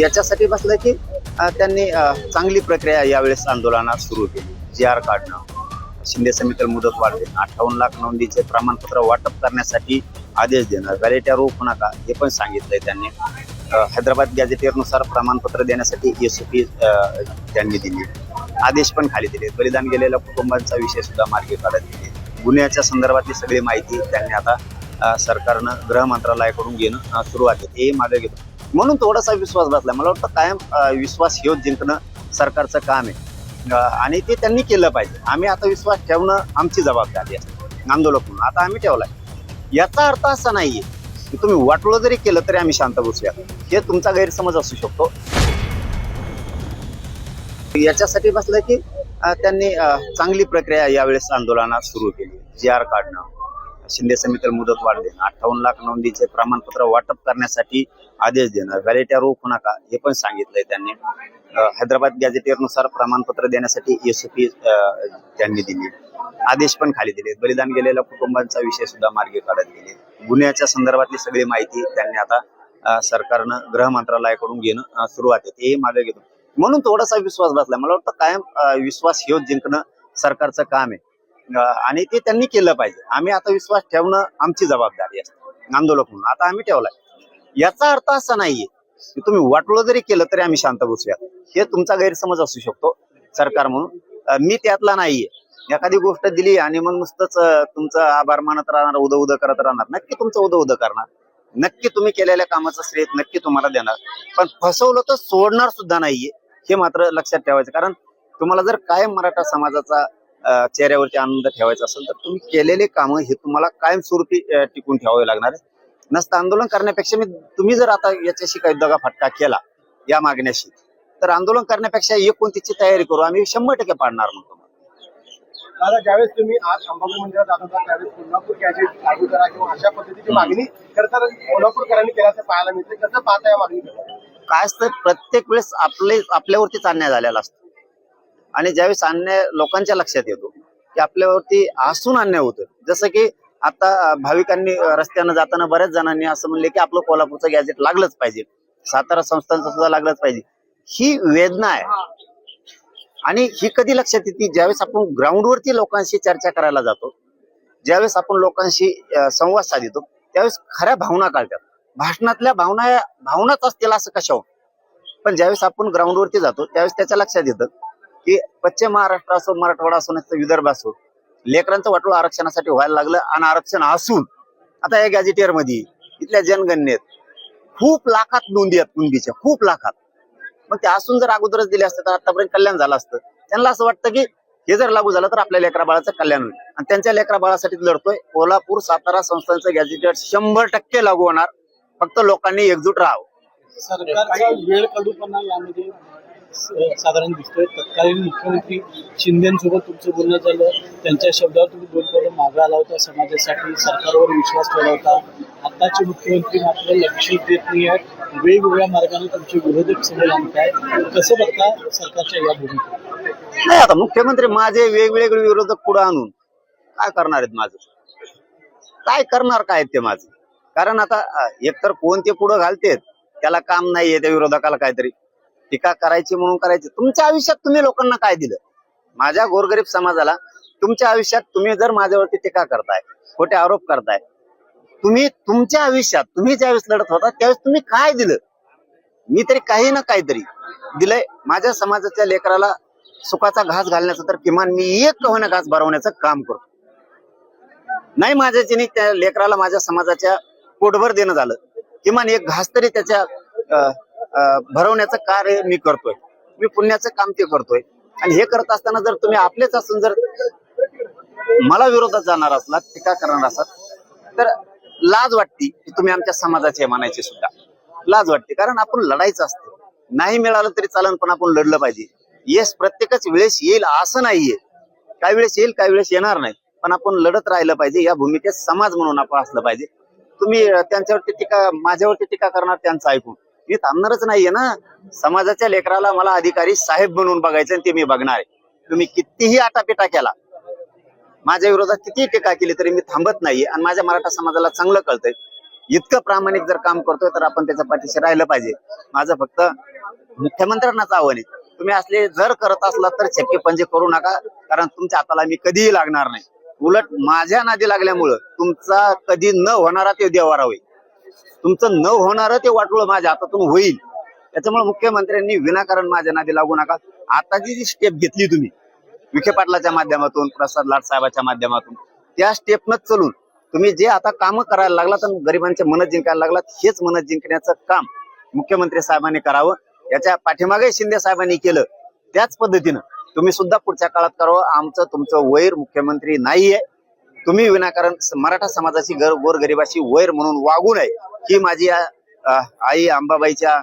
याच्यासाठी बसलं की त्यांनी चांगली प्रक्रिया यावेळेस आंदोलनात सुरू केली. GR काढणं, शिंदे समितीला मुदत वाढ देणं, 58 लाख नोंदीचे प्रमाणपत्र वाटप करण्यासाठी आदेश देणं, गॅजेटियर रोखू नका हे पण सांगितलंय त्यांनी. हैदराबाद गॅजेटियरनुसार प्रमाणपत्र देण्यासाठी SOP त्यांनी दिली, आदेश पण खाली दिले. बलिदान गेलेल्या कुटुंबांचा विषय सुद्धा मार्गी काढत दिले. गुन्ह्याच्या संदर्भातली सगळी माहिती त्यांनी आता सरकारनं गृह मंत्रालयाकडून घेणं सुरुवात आहे, हे मागे घेतो. म्हणून थोडासा विश्वास बसला. मला वाटतं कायम विश्वास ह्यो जिंकणं सरकारचं काम आहे आणि ते त्यांनी केलं पाहिजे. आम्ही आता विश्वास ठेवणं आमची जबाबदारी आहे आंदोलक म्हणून. आता आम्ही ठेवलाय. याचा अर्थ असा नाहीये की तुम्ही वाटोळं जरी केलं तरी आम्ही शांत बसूया, हे तुमचा गैरसमज असू शकतो. याच्यासाठी बसलं की त्यांनी चांगली प्रक्रिया यावेळेस आंदोलनात सुरू केली. GR काढणं, शिंदे समितीला मुदत वाढ देणं, 58 लाख नोंदीचे प्रमाणपत्र वाटप करण्यासाठी आदेश देणं, गॅजेटियर रोखू नका हे पण सांगितलंय त्यांनी. हैदराबाद गॅजेटियरनुसार प्रमाणपत्र देण्यासाठी SOP त्यांनी दिली, आदेश पण खाली दिले. बलिदान गेलेल्या कुटुंबांचा विषय सुद्धा मार्गी काढत गेले. गुन्ह्याच्या संदर्भातली सगळी माहिती त्यांनी आता सरकारनं गृह मंत्रालयाकडून घेणं सुरुवात आहे, हे मागे घेतो. म्हणून थोडासा विश्वास बसला. मला वाटतं कायम विश्वास ह्यो जिंकणं सरकारचं काम आहे आणि ते त्यांनी केलं पाहिजे. आम्ही आता विश्वास ठेवणं आमची जबाबदारी आहे आंदोलक म्हणून. आता आम्ही ठेवलाय. याचा अर्थ असा नाहीये की तुम्ही वाटोळं जरी केलं तरी आम्ही शांत बसूया, हे तुमचा गैरसमज असू शकतो सरकार म्हणून. मी त्यातला नाहीये. एखादी गोष्ट दिली आणि मग नुसतंच तुमचं आभार मानत राहणार, उद उद करत राहणार. नक्की तुमचं उद उद करणार, नक्की तुम्ही केलेल्या कामाचं श्रेय नक्की तुम्हाला देणार, पण फसवलं तर सोडणार सुद्धा नाहीये, हे मात्र लक्षात ठेवायचं. कारण तुम्हाला जर कायम मराठा समाजाचा चेहऱ्यावरती आनंद ठेवायचा असेल तर तुम्ही केलेले कामं हे तुम्हाला कायमस्वरूपी टिकून ठेवावे लागणार आहे. नसतं आंदोलन करण्यापेक्षा तुम्ही जर आता याच्याशी काही दगाफटका केला या मागण्याशी, तर आंदोलन करण्यापेक्षा एकोणतीसची तयारी करू, आम्ही 100% पाडणार म्हणतो. दादा, ज्यावेळेस तुम्ही आज अंबाबाई मंदिरात जात होता त्यावेळेस कोल्हापूर गॅजेट लागू करा किंवा अशा पद्धतीची मागणी खरं कोल्हापूरकरांनी केल्याचं पाहायला मिळते. कसं पाहता या मागणी? काय असतं, प्रत्येक वेळेस आपल्यावरतीच अन्याय झालेला असतो आणि ज्यावेळेस अन्याय लोकांच्या लक्षात येतो की आपल्यावरती हसून अन्याय होतो. जसं की आता भाविकांनी रस्त्यानं जाताना बऱ्याच जणांनी असं म्हणले की आपलं कोल्हापूरचं गॅजेट लागलंच पाहिजे, सातारा संस्थांचं सुद्धा लागलंच पाहिजे. ही वेदना आहे आणि ही कधी लक्षात येते? ज्यावेळेस आपण ग्राउंडवरती लोकांशी चर्चा करायला जातो, ज्यावेळेस आपण लोकांशी संवाद साधतो, त्यावेळेस खऱ्या भावना कळतात. भाषणातल्या भावनाच असतील असं कशावर, पण ज्यावेळेस आपण ग्राउंडवरती जातो त्यावेळेस त्याच्या लक्षात येतं की पश्चिम महाराष्ट्र असो, मराठवाडा असो, नाही विदर्भ असो, लेकरांचं वाटोळं आरक्षणासाठी व्हायला लागलं. आणि आरक्षण असून आता या गॅजेटियर मध्ये इथल्या जनगणनेत खूप लाखात नोंदी आहेत, नोंदीच्या खूप लाखात. मग ते असून जर अगोदरच दिले असते तर आतापर्यंत कल्याण झालं असतं. त्यांना असं वाटतं की हे जर लागू झालं तर आपल्या लेकरा बाळाचं कल्याण होईल आणि त्यांच्या लेकरा बाळासाठी लढतोय. कोल्हापूर सातारा संस्थांचं गॅजेटियर 100% लागू होणार, फक्त लोकांनी एकजूट राहावं. सरकारचा वेळ काढूपणा यामध्ये साधारण दिसतोय. तत्कालीन मुख्यमंत्री शिंदेसोबत तुमचं बोलणं झालं, त्यांच्या शब्दावर तुम्ही बोलताना मागे आला होता, समाजासाठी सरकारवर विश्वास ठेवला होता. आताचे मुख्यमंत्री मात्र लक्ष देत नाही आहेत, वेगवेगळ्या मार्गाने तुमचे विरोधक समोर आणताय. कसं बघता सरकारच्या या भूमिका? नाही, आता मुख्यमंत्री माझे वेगवेगळे विरोधक पुढे आणून काय करणार आहेत? माझं काय करणार काय ते माझं? कारण आता एकतर कोण ते पुढे घालतेत, त्याला काम नाहीये, त्या विरोधकाला काहीतरी टीका करायची म्हणून करायची. तुमच्या आयुष्यात तुम्ही लोकांना काय दिलं? माझ्या गोरगरीब समाजाला तुमच्या आयुष्यात तुम्ही जर माझ्यावरती टीका करताय, खोटे आरोप करताय, तुम्ही तुमच्या आयुष्यात तुम्ही ज्यावेळेस लढत होता त्यावेळेस तुम्ही काय दिलं? मी तरी काही ना काहीतरी दिलंय. माझ्या समाजाच्या लेकराला सुखाचा घास घालण्याचं तर किमान मी एक होण्या घास भरवण्याचं काम करतो. नाही माझ्याची त्या लेकराला माझ्या समाजाच्या पोटभर देणं झालं, किमान एक घास तरी त्याच्या भरवण्याचं कार्य मी करतोय. मी पुण्याचं काम ते करतोय. आणि हे करत असताना जर तुम्ही आपलेच असून जर मला विरोधात जाणार असलात, टीका करणार असतात, तर लाज वाटते की तुम्ही आमच्या समाजाचे म्हणायचे सुद्धा लाज वाटते. कारण आपण लढायचं असतं, नाही मिळालं तरी चालन पण आपण लढलं पाहिजे. येस, प्रत्येकच वेळेस येईल असं नाहीये, काही वेळेस येईल काही वेळेस येणार नाही, पण आपण लढत राहिलं पाहिजे. या भूमिकेत समाज म्हणून आपण असलं पाहिजे. तुम्ही त्यांच्यावरती टीका, माझ्यावरती टीका करणार त्यांचं ऐकून मी थांबणारच नाहीये ना. समाजाच्या लेकराला मला अधिकारी साहेब बनवून बघायचं आणि ते मी बघणार आहे. तुम्ही कितीही आटापिटा केला, माझ्या विरोधात कितीही टीका केली तरी मी थांबत नाहीये. आणि माझ्या मराठा समाजाला चांगलं कळतंय इतकं प्रामाणिक जर काम करतोय तर आपण त्याच्या पाठीशी राहिलं पाहिजे. माझं फक्त मुख्यमंत्र्यांनाच आव्हान आहे, तुम्ही असले जर करत असला तर चक्के पंजे करू नका, कारण तुमच्या हाताला मी कधीही लागणार नाही. उलट माझ्या नादी लागल्यामुळं तुमचा कधी न होणारा ते देवारा होईल, तुमचं न होणारं ते वाटोळं माझ्या हातातून होईल. त्याच्यामुळे मुख्यमंत्र्यांनी विनाकारण माझ्या नादी लागू नका. आता जी स्टेप घेतली तुम्ही विखे पाटलाच्या माध्यमातून, प्रसाद लाड साहेबाच्या माध्यमातून, त्या स्टेपनच चलून तुम्ही जे आता कामं करायला लागलात आणि गरिबांचे मन जिंकायला लागलात, हेच मन जिंकण्याचं काम मुख्यमंत्री साहेबांनी करावं. याच्या पाठीमागे शिंदे साहेबांनी केलं त्याच पद्धतीनं तुम्ही सुद्धा पुढच्या काळात करावं. आमचं तुमचं वैर मुख्यमंत्री नाहीये. तुम्ही विनाकारण मराठा समाजाची गोरगरिबाची वैर म्हणून वागू नये, ही माझी आई अंबाबाईच्या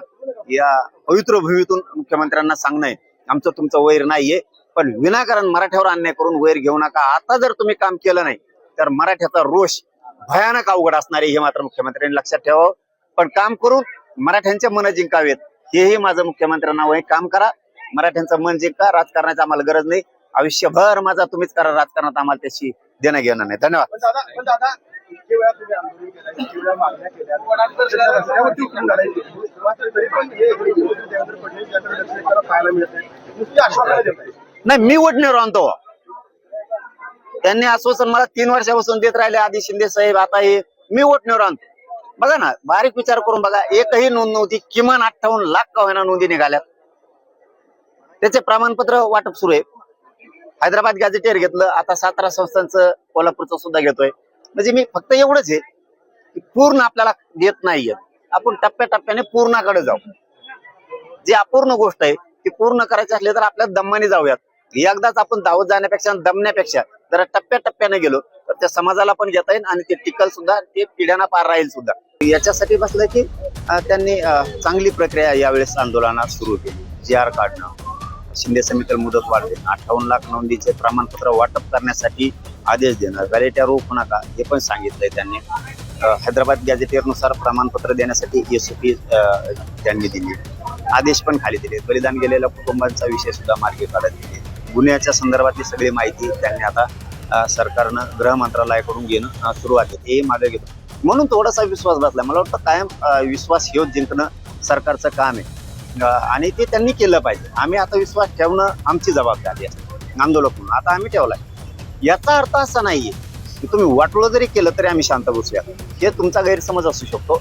या पवित्र भूमीतून मुख्यमंत्र्यांना सांगणं आहे. आमचं तुमचं वैर नाहीये, पण विनाकारण मराठ्यावर अन्याय करून वैर घेऊ नका. आता जर तुम्ही काम केलं नाही तर मराठ्याचा रोष भयानक अवघड असणार आहे, हे मात्र मुख्यमंत्र्यांनी लक्षात ठेवावं. पण काम करून मराठ्यांचे मन जिंकावेत, हेही माझं मुख्यमंत्र्यांना वय काम करा. मराठ्यांचं मन जिंका. राजकारणाची आम्हाला गरज नाही. आयुष्यभर माझा तुम्हीच करा राजकारणात, आम्हाला त्याची देणं घेणं नाही. धन्यवाद. पण दादा इतके वेळा तुम्ही आंदोलन केलं, इतके वेळा मागण्या केल्या, रस्त्यावरती उतरून लढायची, मात्र तरी पण हे देवेंद्र फडणवीस यांना लक्ष देताना पाहायला मिळत नाही. नुसती आश्वासनं देत आहे. नाही, मी वडणीवर आणतो. त्यांनी आश्वासन मला 3 वर्षापासून देत राहिले, आधी शिंदे साहेब, आता हे मी वोटणीवर आणतो. बघा ना, बारीक विचार करून बघा, एकही नोंद नव्हती. किमान 58 लाख का होईना नोंदी निघाल्यात. त्याचे प्रमाणपत्र वाटप सुरू आहे. हैदराबाद गॅझेटियर घेतलं, आता 17 संस्थांचं कोल्हापूरचं सुद्धा घेतोय. म्हणजे मी फक्त एवढंच आहे की पूर्ण आपल्याला देत नाहीये, आपण टप्प्याटप्प्याने पूर्णाकडे जाऊ. जी अपूर्ण गोष्ट आहे ती पूर्ण करायची असली तर आपल्या दम्माने जाऊयात. एकदाच आपण धावत जाण्यापेक्षा दमण्यापेक्षा जरा टप्प्याटप्प्याने गेलो तर त्या समाजाला पण घेता येईल आणि ते टिकल सुद्धा, ते पिढ्यांना पार राहील सुद्धा. याच्यासाठी बसलं की त्यांनी चांगली प्रक्रिया यावेळेस आंदोलनात सुरू केली. GR काढणं, शिंदे समितीला मुदत वाढ देणं, 58 लाख नोंदीचे प्रमाणपत्र वाटप करण्यासाठी आदेश देणं, गॅजेटियर रोखू नका हे पण सांगितलंय त्यांनी. हैदराबाद गॅजेटियरनुसार प्रमाणपत्र देण्यासाठी SOP त्यांनी दिली, आदेश पण खाली दिले. बलिदान गेलेल्या कुटुंबांचा विषय सुद्धा मार्गी काढत दिले. गुन्ह्याच्या संदर्भातली सगळी माहिती त्यांनी आता सरकारनं गृह मंत्रालयाकडून घेणं सुरुवात केली. हे मागे घेतो म्हणून थोडासा विश्वास बसला. मला वाटतं कायम विश्वास हे जिंकणं सरकारचं काम आहे आणि ते त्यांनी केलं पाहिजे. आम्ही आता विश्वास ठेवणं आमची जबाबदारी आहे आंदोलक म्हणून. आता आम्ही ठेवलाय. याचा अर्थ असा नाहीये की तुम्ही वाटोळं जरी केलं तरी आम्ही शांत बसूया, हे तुमचा गैरसमज असू शकतो.